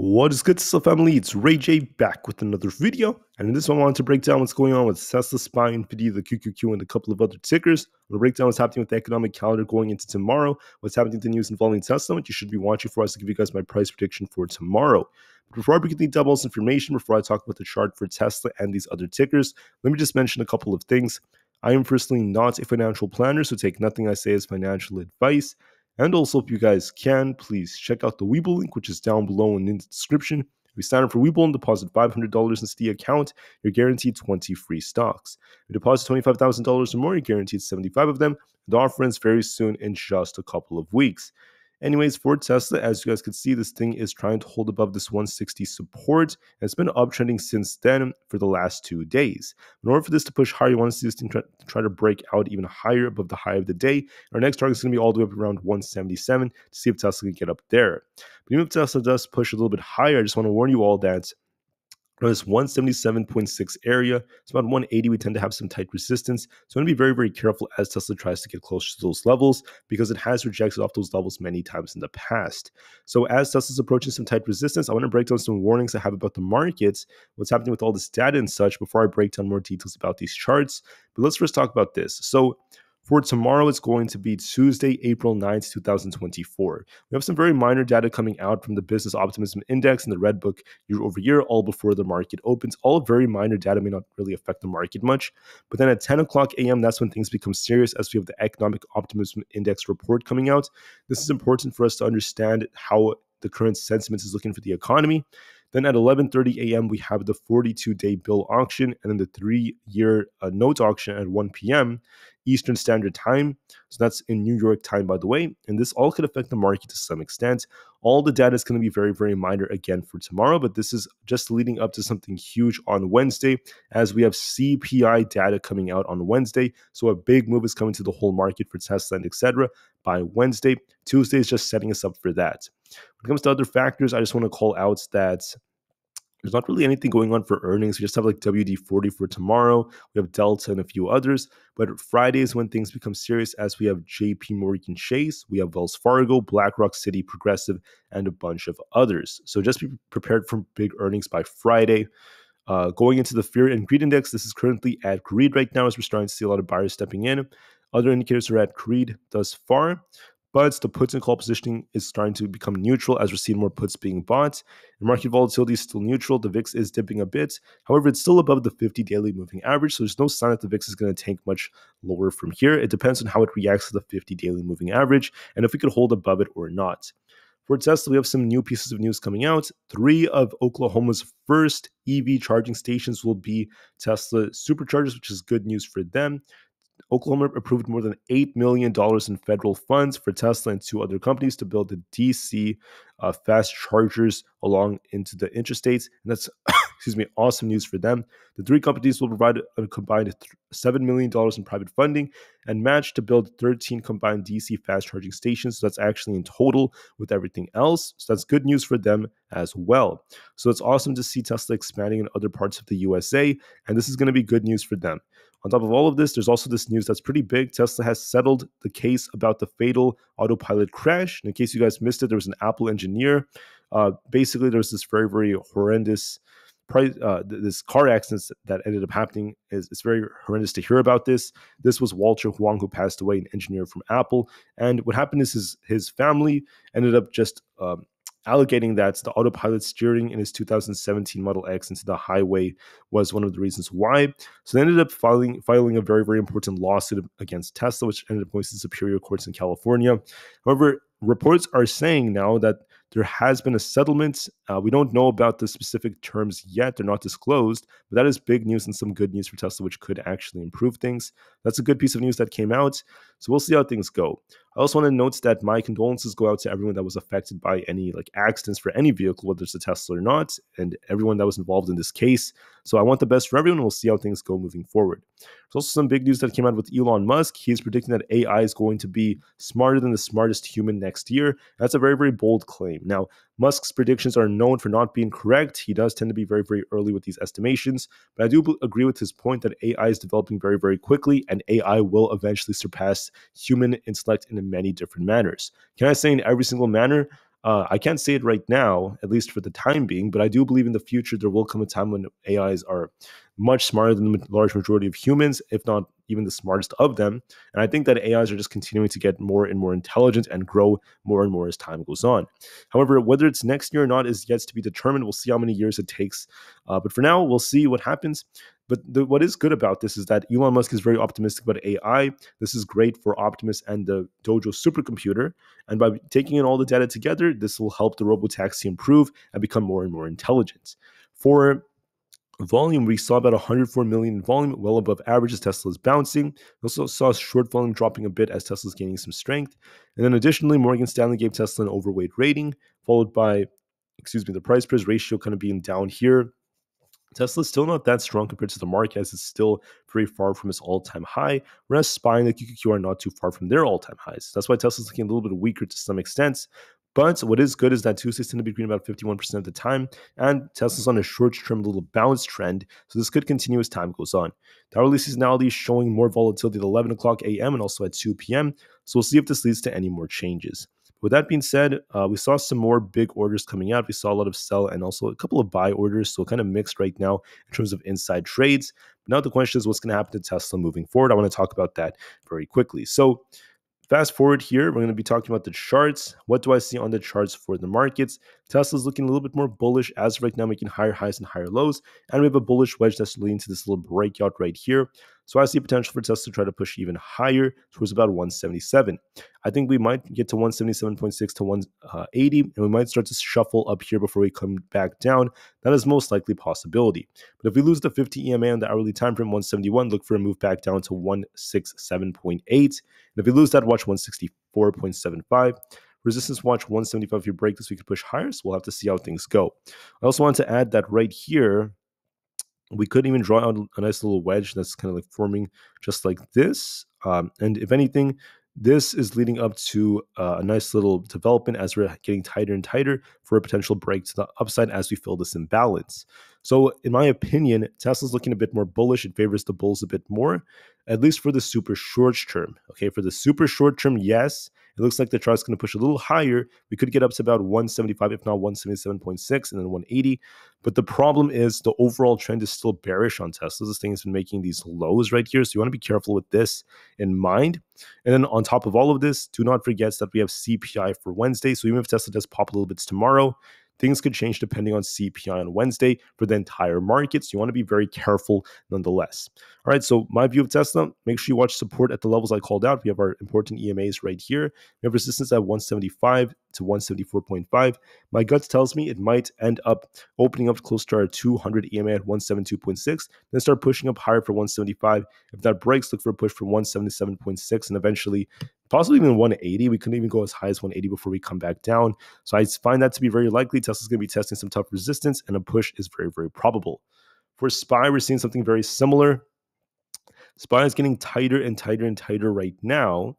What is good, Tesla family? It's Ray J back with another video, and in this one I wanted to break down what's going on with Tesla, SPY, Nvda, the QQQ, and a couple of other tickers. I'm going to break down what's happening with the economic calendar going into tomorrow, what's happening with the news involving Tesla, what you should be watching for us to give you guys my price prediction for tomorrow. But before I begin the doubles information, before I talk about the chart for Tesla and these other tickers, let me just mention a couple of things. I am personally not a financial planner, so take nothing I say as financial advice. And also, if you guys can, please check out the Webull link, which is down below and in the description. If you sign up for Webull and deposit $500 into the account, you're guaranteed 20 free stocks. If you deposit $25,000 or more, you're guaranteed 75 of them. The offer ends very soon in just a couple of weeks. Anyways, for Tesla, as you guys can see, this thing is trying to hold above this 160 support, and it's been uptrending since then for the last 2 days. In order for this to push higher, you want to see this thing try to break out even higher above the high of the day. Our next target is going to be all the way up around 177 to see if Tesla can get up there. But even if Tesla does push a little bit higher, I just want to warn you all that this 177.6 area, it's about 180. We tend to have some tight resistance. So I'm going to be very, very careful as Tesla tries to get closer to those levels because it has rejected off those levels many times in the past. So as Tesla's approaching some tight resistance, I want to break down some warnings I have about the markets, what's happening with all this data and such before I break down more details about these charts. But let's first talk about this. So for tomorrow, it's going to be Tuesday, April 9th, 2024. We have some very minor data coming out from the Business Optimism Index and the Red Book year over year, all before the market opens. All very minor data may not really affect the market much. But then at 10 o'clock a.m., that's when things become serious as we have the Economic Optimism Index report coming out. This is important for us to understand how the current sentiment is looking for the economy. Then at 11:30 a.m., we have the 42-day bill auction and then the 3-year note auction at 1 p.m. Eastern Standard Time. So that's in New York time, by the way. And this all could affect the market to some extent. All the data is going to be very, very minor again for tomorrow, but this is just leading up to something huge on Wednesday as we have CPI data coming out on Wednesday. So a big move is coming to the whole market for Tesla and etc. by Wednesday. Tuesday is just setting us up for that. When it comes to other factors, I just want to call out that there's not really anything going on for earnings. We just have like WD-40 for tomorrow. We have Delta and a few others. But Friday is when things become serious as we have JP Morgan Chase, we have Wells Fargo, BlackRock, Citi, Progressive, and a bunch of others. So just be prepared for big earnings by Friday. Going into the Fear and Greed Index, this is currently at greed right now as we're starting to see a lot of buyers stepping in. Other indicators are at greed thus far. But the puts and call positioning is starting to become neutral as we're seeing more puts being bought. And market volatility is still neutral. The VIX is dipping a bit. However, it's still above the 50 daily moving average. So there's no sign that the VIX is going to tank much lower from here. It depends on how it reacts to the 50 daily moving average and if we could hold above it or not. For Tesla, we have some new pieces of news coming out. 3 of Oklahoma's first EV charging stations will be Tesla superchargers, which is good news for them. Oklahoma approved more than $8 million in federal funds for Tesla and 2 other companies to build the DC fast chargers along into the interstates. And that's, awesome news for them. The 3 companies will provide a combined $7 million in private funding and match to build 13 combined DC fast charging stations. So that's actually in total with everything else. So that's good news for them as well. So it's awesome to see Tesla expanding in other parts of the USA. And this is going to be good news for them. On top of all of this, there's also this news that's pretty big. Tesla has settled the case about the fatal autopilot crash. And in case you guys missed it, there was an Apple engineer. Basically, there was this very, very horrendous this car accident that ended up happening. It's very horrendous to hear about this. This was Walter Huang, who passed away, an engineer from Apple. And what happened is his family ended up just allocating that the autopilot steering in his 2017 Model X into the highway was one of the reasons why. So they ended up filing a very, very important lawsuit against Tesla, which ended up going to the superior courts in California. However, reports are saying now that there has been a settlement. We don't know about the specific terms yet. They're not disclosed, but that is big news and some good news for Tesla, which could actually improve things. That's a good piece of news that came out. So we'll see how things go. I also want to note that my condolences go out to everyone that was affected by any accidents for any vehicle, whether it's a Tesla or not, and everyone that was involved in this case. So I want the best for everyone, and we'll see how things go moving forward. There's also some big news that came out with Elon Musk. He's predicting that AI is going to be smarter than the smartest human next year. That's a very, very bold claim. Now, Musk's predictions are known for not being correct. He does tend to be very, very early with these estimations, but I do agree with his point that AI is developing very, very quickly, and AI will eventually surpass human intellect in many different manners. Can I say in every single manner? I can't say it right now, at least for the time being, but I do believe in the future there will come a time when AIs are much smarter than the large majority of humans, if not even the smartest of them. And I think that AIs are just continuing to get more and more intelligent and grow more and more as time goes on. However, whether it's next year or not is yet to be determined. We'll see how many years it takes. But for now, we'll see what happens. But what is good about this is that Elon Musk is very optimistic about AI. This is great for Optimus and the Dojo supercomputer. And by taking in all the data together, this will help the robotaxi improve and become more and more intelligent. For volume, we saw about 104 million in volume, well above average as Tesla is bouncing. We also saw short volume dropping a bit as Tesla is gaining some strength. And then additionally, Morgan Stanley gave Tesla an overweight rating, followed by, the price price ratio kind of being down here. Tesla's still not that strong compared to the market, as it's still very far from its all-time high, whereas SPY and the QQQ are not too far from their all-time highs. That's why Tesla's looking a little bit weaker to some extent. But what is good is that Tuesdays tend to be green about 51% of the time, and Tesla's on a short-term little bounce trend, so this could continue as time goes on. The hourly seasonality is showing more volatility at 11 o'clock a.m. and also at 2 p.m., so we'll see if this leads to any more changes. With that being said, we saw some more big orders coming out. We saw a lot of sell and also a couple of buy orders, so kind of mixed right now in terms of inside trades. But now the question is what's going to happen to Tesla moving forward. I want to talk about that very quickly. So fast forward here, we're going to be talking about the charts. What do I see on the charts for the markets? Tesla's looking a little bit more bullish as of right now, making higher highs and higher lows. And we have a bullish wedge that's leading to this little breakout right here. So I see potential for Tesla to try to push even higher towards about 177. I think we might get to 177.6 to 180, and we might start to shuffle up here before we come back down. That is most likely possibility. But if we lose the 50 EMA on the hourly time frame, 171, look for a move back down to 167.8. And if we lose that, watch 164.75. Resistance watch 175. If you break this, we could push higher, so we'll have to see how things go. I also want to add that right here, we could even draw out a nice little wedge that's kind of like forming just like this. And if anything, this is leading up to a nice little development as we're getting tighter and tighter for a potential break to the upside as we fill this imbalance. So in my opinion, Tesla's looking a bit more bullish. It favors the bulls a bit more, at least for the super short term. Okay, for the super short term, yes, it looks like the chart's going to push a little higher. We could get up to about 175, if not 177.6, and then 180. But the problem is the overall trend is still bearish on Tesla. This thing has been making these lows right here. So you want to be careful with this in mind. And then on top of all of this, do not forget that we have CPI for Wednesday. So even if Tesla does pop a little bit tomorrow, things could change depending on CPI on Wednesday for the entire market. So you want to be very careful nonetheless. All right, so my view of Tesla, make sure you watch support at the levels I called out. We have our important EMAs right here. We have resistance at 175 to 174.5. My gut tells me it might end up opening up close to our 200 EMA at 172.6, then start pushing up higher for 175. If that breaks, look for a push for 177.6 and eventually possibly even 180. We couldn't even go as high as 180 before we come back down. So I find that to be very likely. Tesla's going to be testing some tough resistance, and a push is very, very probable. For SPY, we're seeing something very similar. SPY is getting tighter and tighter and tighter right now.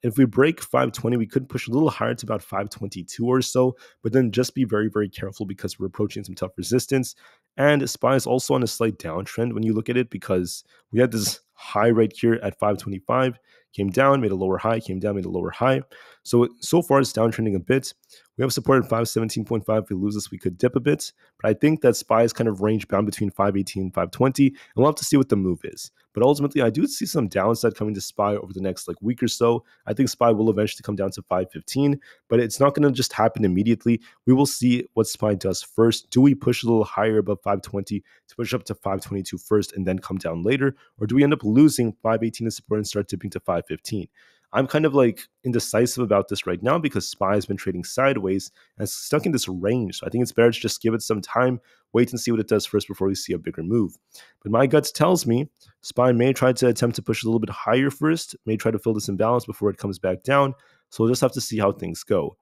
If we break 520, we could push a little higher to about 522 or so, but then just be very, very careful because we're approaching some tough resistance. And SPY is also on a slight downtrend when you look at it, because we had this high right here at 525, came down, made a lower high, came down, made a lower high. So far it's downtrending a bit. We have support at 517.5. If we lose this, we could dip a bit. But I think that SPY is kind of range bound between 518 and 520. And we'll have to see what the move is. But ultimately, I do see some downside coming to SPY over the next week or so. I think SPY will eventually come down to 515. But it's not going to just happen immediately. We will see what SPY does first. Do we push a little higher above 520 to push up to 522 first and then come down later? Or do we end up losing 518 as support and start dipping to 515? I'm kind of indecisive about this right now because SPY has been trading sideways and it's stuck in this range. So I think it's better to just give it some time, wait and see what it does first before we see a bigger move. But my gut tells me SPY may try to attempt to push a little bit higher first, may try to fill this imbalance before it comes back down. So we'll just have to see how things go.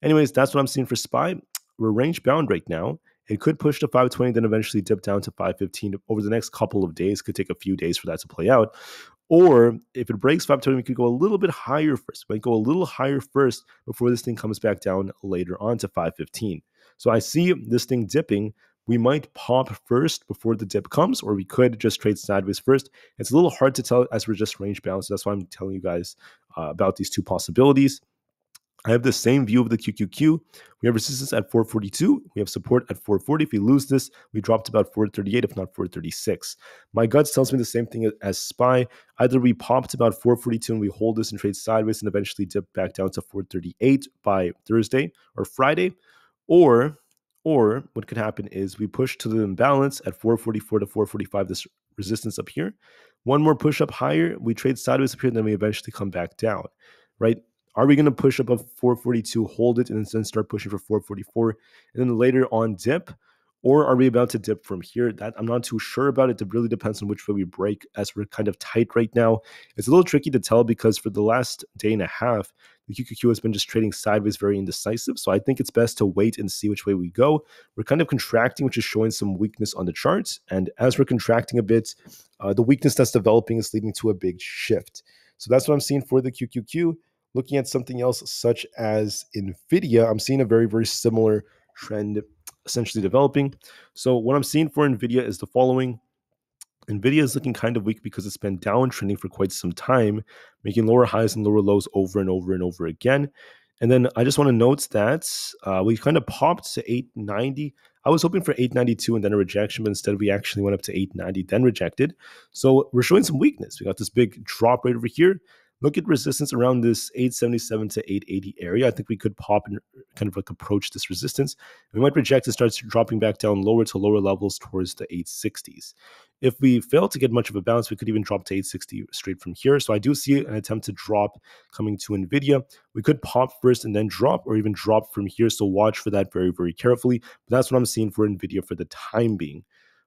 Anyways, that's what I'm seeing for SPY. We're range bound right now. It could push to 520, then eventually dip down to 515 over the next couple of days. Could take a few days for that to play out. Or if it breaks 520, we could go a little bit higher first. We might go a little higher first before this thing comes back down later on to 515. So I see this thing dipping. We might pop first before the dip comes, or we could just trade sideways first. It's a little hard to tell as we're just range bound. So that's why I'm telling you guys about these two possibilities. I have the same view of the QQQ. We have resistance at 442. We have support at 440. If we lose this, we drop to about 438, if not 436. My guts tells me the same thing as SPY. Either we pop to about 442 and we hold this and trade sideways and eventually dip back down to 438 by Thursday or Friday, or what could happen is we push to the imbalance at 444 to 445, this resistance up here. One more push up higher, we trade sideways up here, and then we eventually come back down, right? Are we going to push above 442, hold it, and then start pushing for 444, and then later on dip? Or are we about to dip from here? That I'm not too sure about it. It really depends on which way we break, as we're kind of tight right now. It's a little tricky to tell because for the last day and a half, the QQQ has been just trading sideways, very indecisive. So I think it's best to wait and see which way we go. We're kind of contracting, which is showing some weakness on the charts. And as we're contracting a bit, the weakness that's developing is leading to a big shift. So that's what I'm seeing for the QQQ. Looking at something else such as Nvda, I'm seeing a very, very similar trend essentially developing. So what I'm seeing for Nvidia is the following. Nvidia is looking kind of weak because it's been downtrending for quite some time, making lower highs and lower lows over and over and over again. And then I just want to note that we kind of popped to 890. I was hoping for 892 and then a rejection, but instead we actually went up to 890, then rejected. So we're showing some weakness. We got this big drop right over here. Look at resistance around this 877 to 880 area. I think we could pop and kind of like approach this resistance. We might reject and start dropping back down lower to lower levels towards the 860s. If we fail to get much of a bounce, we could even drop to 860 straight from here. So I do see an attempt to drop coming to Nvidia. We could pop first and then drop, or even drop from here. So watch for that very, very carefully. But that's what I'm seeing for Nvidia for the time being.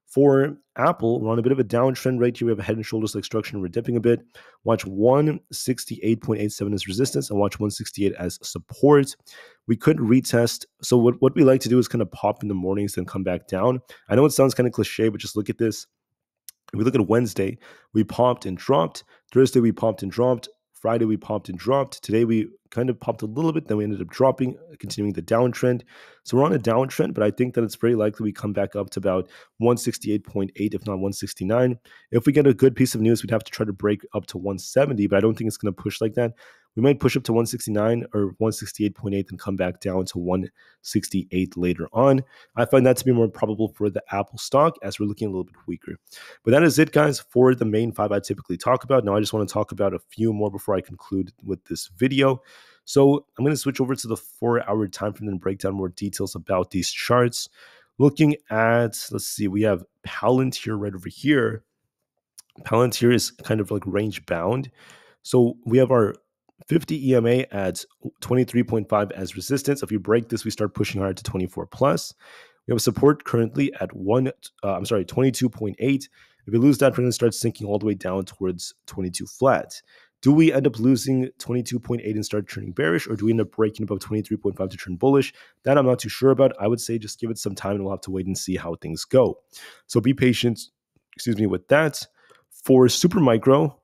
For Apple, we're on a bit of a downtrend right here. We have a head and shoulders like structure and we're dipping a bit. Watch 168.87 as resistance and watch 168 as support. We could retest. So what we like to do is kind of pop in the mornings and come back down. I know it sounds kind of cliche, but just look at this. If we look at Wednesday, we popped and dropped. Thursday, we popped and dropped. Friday, we popped and dropped. Today, we kind of popped a little bit. Then we ended up dropping, continuing the downtrend. So we're on a downtrend, but I think that it's very likely we come back up to about 168.8, if not 169. If we get a good piece of news, we'd have to try to break up to 170, but I don't think it's going to push like that. We might push up to 169 or 168.8 and come back down to 168 later on. I find that to be more probable for the Apple stock as we're looking a little bit weaker. But that is it, guys, for the main five I typically talk about. Now I just want to talk about a few more before I conclude with this video. So I'm going to switch over to the 4-hour time frame and break down more details about these charts. Looking at, let's see, we have Palantir right over here. Palantir is kind of like range bound. So we have our 50 EMA at 23.5 as resistance. If you break this, we start pushing hard to 24 plus. We have support currently at 22.8. If we lose that, we're going to start sinking all the way down towards 22 flat. Do we end up losing 22.8 and start turning bearish, or do we end up breaking above 23.5 to turn bullish? That I'm not too sure about. I would say just give it some time and we'll have to wait and see how things go. So be patient, with that. For Supermicro,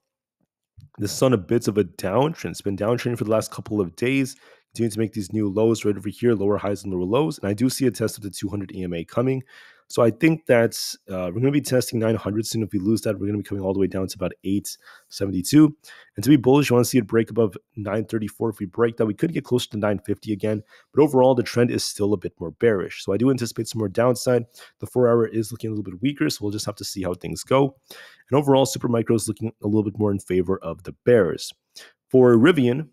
this is on a bit of a downtrend. It's been downtrending for the last couple of days, continuing to make these new lows right over here, lower highs and lower lows. And I do see a test of the 200 EMA coming. So I think that we're going to be testing 900 soon. If we lose that, we're going to be coming all the way down to about 872. And to be bullish, you want to see it break above 934. If we break that, we could get closer to 950 again. But overall, the trend is still a bit more bearish. So I do anticipate some more downside. The 4-hour is looking a little bit weaker, so we'll just have to see how things go. And overall, Supermicro is looking a little bit more in favor of the bears. For Rivian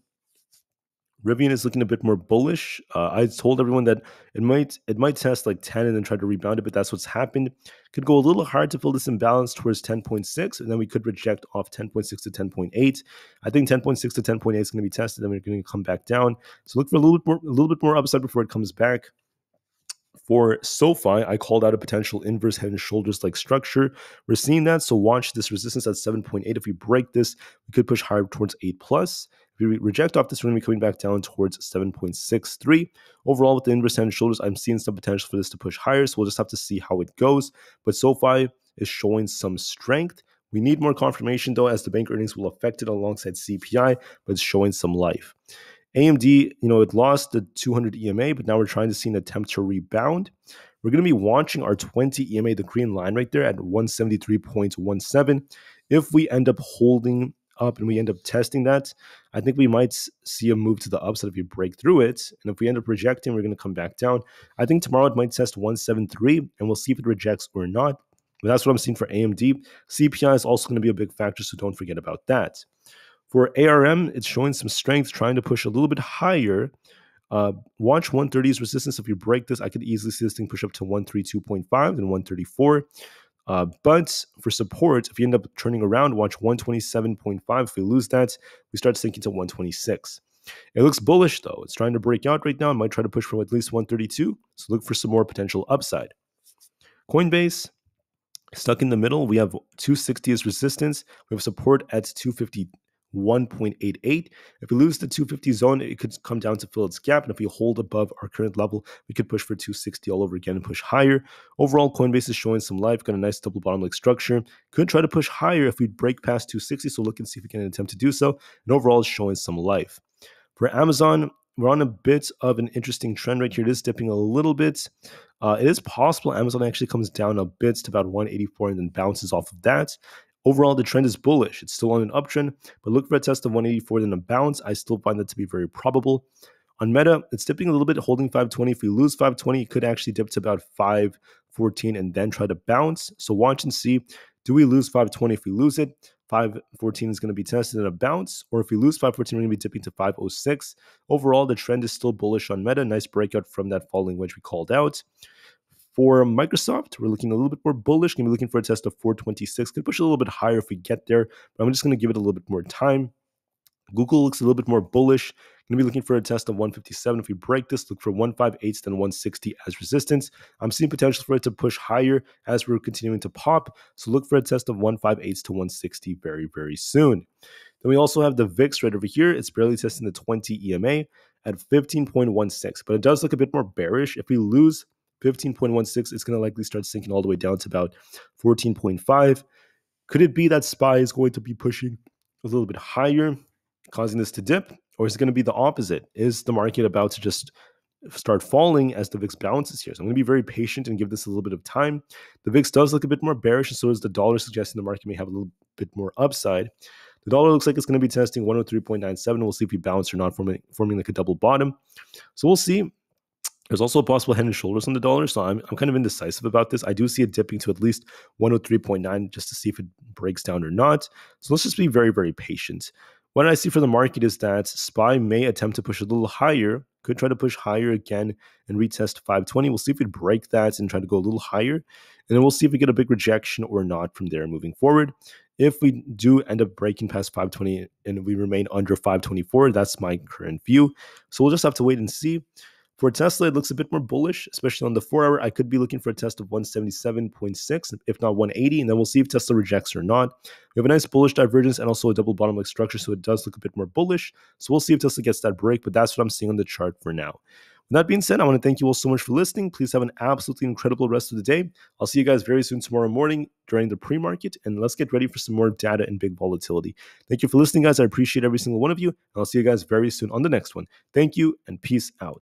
is looking a bit more bullish. I told everyone that it might test like 10 and then try to rebound it, but that's what's happened. Could go a little hard to fill this imbalance towards 10.6, and then we could reject off 10.6 to 10.8. I think 10.6 to 10.8 is going to be tested, and we're going to come back down. So look for a little bit more upside before it comes back. For SoFi, I called out a potential inverse head and shoulders like structure. We're seeing that, so watch this resistance at 7.8. If we break this, we could push higher towards 8 plus. If we reject off this, we're going to be coming back down towards 7.63. Overall, with the inverse head and shoulders, I'm seeing some potential for this to push higher, so we'll just have to see how it goes. But SoFi is showing some strength. We need more confirmation, though, as the bank earnings will affect it alongside CPI, but it's showing some life. AMD, it lost the 200 EMA, but now we're trying to see an attempt to rebound. We're going to be watching our 20 EMA, the green line right there at 173.17. If we end up holding up and we end up testing that, I think we might see a move to the upside if we break through it. And if we end up rejecting, we're going to come back down. I think tomorrow it might test 173, and we'll see if it rejects or not. But that's what I'm seeing for AMD. CPI is also going to be a big factor, so don't forget about that. For ARM, it's showing some strength, trying to push a little bit higher. Watch 130's resistance. If you break this, I could easily see this thing push up to 132.5 and 134. But for support, if you end up turning around, watch 127.5. If we lose that, we start sinking to 126. It looks bullish, though. It's trying to break out right now. It might try to push for at least 132. So look for some more potential upside. Coinbase, stuck in the middle. We have 260 as resistance. We have support at 251.88. If we lose the 250 zone, it could come down to fill its gap. And if we hold above our current level, we could push for 260 all over again and push higher. Overall, Coinbase is showing some life, got a nice double bottom like structure. Could try to push higher if we break past 260. So look and see if we can attempt to do so. And overall, it's showing some life. For Amazon, we're on a bit of an interesting trend right here. It is dipping a little bit. It is possible Amazon actually comes down a bit to about 184 and then bounces off of that. Overall, the trend is bullish. It's still on an uptrend, but look for a test of 184 then a bounce. I still find that to be very probable. On Meta, it's dipping a little bit, holding 520. If we lose 520, it could actually dip to about 514 and then try to bounce. So watch and see. Do we lose 520? If we lose it, 514 is going to be tested in a bounce, or if we lose 514, we're going to be dipping to 506. Overall, the trend is still bullish on Meta. Nice breakout from that falling wedge we called out. For Microsoft, we're looking a little bit more bullish. Going to be looking for a test of 426. Could push a little bit higher if we get there, but I'm just going to give it a little bit more time. Google looks a little bit more bullish. Going to be looking for a test of 157. If we break this, look for 158 then 160 as resistance. I'm seeing potential for it to push higher as we're continuing to pop. So look for a test of 158 to 160 very, very soon. Then we also have the VIX right over here. It's barely testing the 20 EMA at 15.16, but it does look a bit more bearish. If we lose 15.16, it's going to likely start sinking all the way down to about 14.5. Could it be that SPY is going to be pushing a little bit higher, causing this to dip? Or is it going to be the opposite? Is the market about to just start falling as the VIX bounces here? So I'm going to be very patient and give this a little bit of time. The VIX does look a bit more bearish, and so is the dollar, suggesting the market may have a little bit more upside. The dollar looks like it's going to be testing 103.97. We'll see if we bounce or not, forming like a double bottom. So we'll see. There's also a possible head and shoulders on the dollar, so I'm kind of indecisive about this. I do see it dipping to at least 103.9 just to see if it breaks down or not. So let's just be very, very patient. What I see for the market is that SPY may attempt to push a little higher, could try to push higher again and retest 520. We'll see if we break that and try to go a little higher. And then we'll see if we get a big rejection or not from there moving forward. If we do end up breaking past 520 and we remain under 524, that's my current view. So we'll just have to wait and see. For Tesla, it looks a bit more bullish, especially on the 4-hour. I could be looking for a test of 177.6, if not 180, and then we'll see if Tesla rejects or not. We have a nice bullish divergence and also a double bottom-like structure, so it does look a bit more bullish. So we'll see if Tesla gets that break, but that's what I'm seeing on the chart for now. With that being said, I want to thank you all so much for listening. Please have an absolutely incredible rest of the day. I'll see you guys very soon tomorrow morning during the pre-market, and let's get ready for some more data and big volatility. Thank you for listening, guys. I appreciate every single one of you, and I'll see you guys very soon on the next one. Thank you, and peace out.